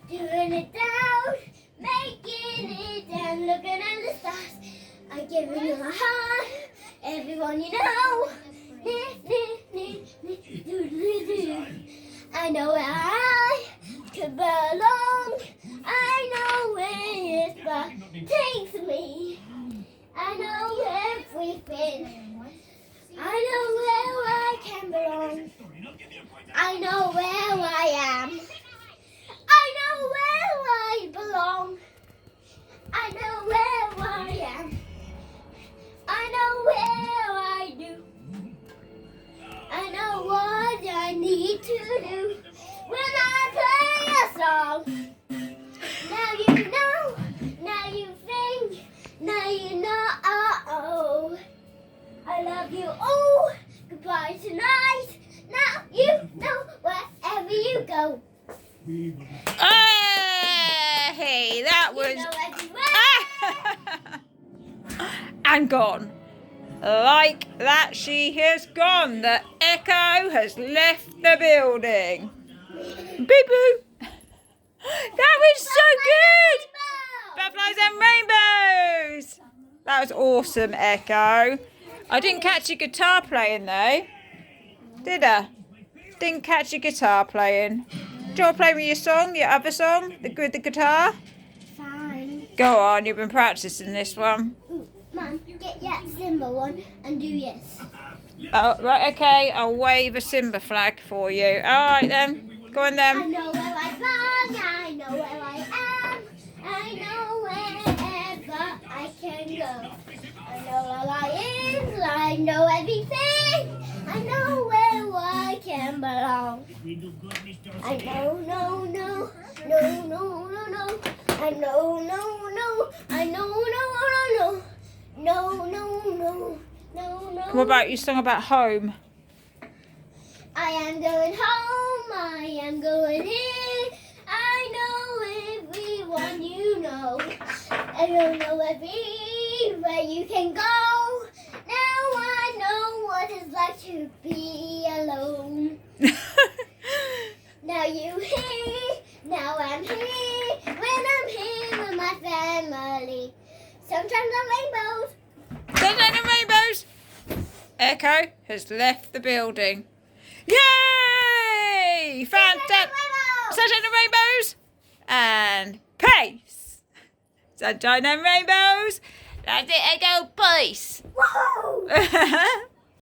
doing it down, making it down, looking at the stars. I'm giving you my heart, everyone you know. I know where I could belong. I know where it's but takes me. I know everything. I know where I can belong. I know where I am. I know where I belong. I know where I am. I know where I do. I know what I need to do when I play a song. Now you know, now you think, now you know, oh, I love you, oh, goodbye tonight. Now you know wherever you go. Hey, that was... You know everywhere. And gone. Like that, she has gone. The echo has left the building. Beep boop. That was so good. Butterflies and rainbows. That was awesome, Echo. I didn't catch your guitar playing though. Did I? Didn't catch your guitar playing. Do you want to play me your song, your other song, with the guitar? Fine. Go on, you've been practicing this one. Mum, get that Simba one and do yes. Oh, right, okay. I'll wave a Simba flag for you. All right then. Go on I then. know where I belong, I know where I am, I know wherever I can go. I know where I is, I know everything, I know where I can belong. I know, no, no, no, no, no, no. I know, no, no, I know, no, no, no, no, no, no, no. What about your song about home? I am going home, I am going in. I know everyone you know. I don't know everywhere you can go. Now I know what it's like to be alone. Now you here, now I'm here. When I'm here with my family. Sometimes I'm rainbows. Sunshine and rainbows. Echo has left the building. Yay! Fantastic! Sunshine and rainbows. And peace. Sunshine and rainbows. That's it, Echo. Peace. Whoa!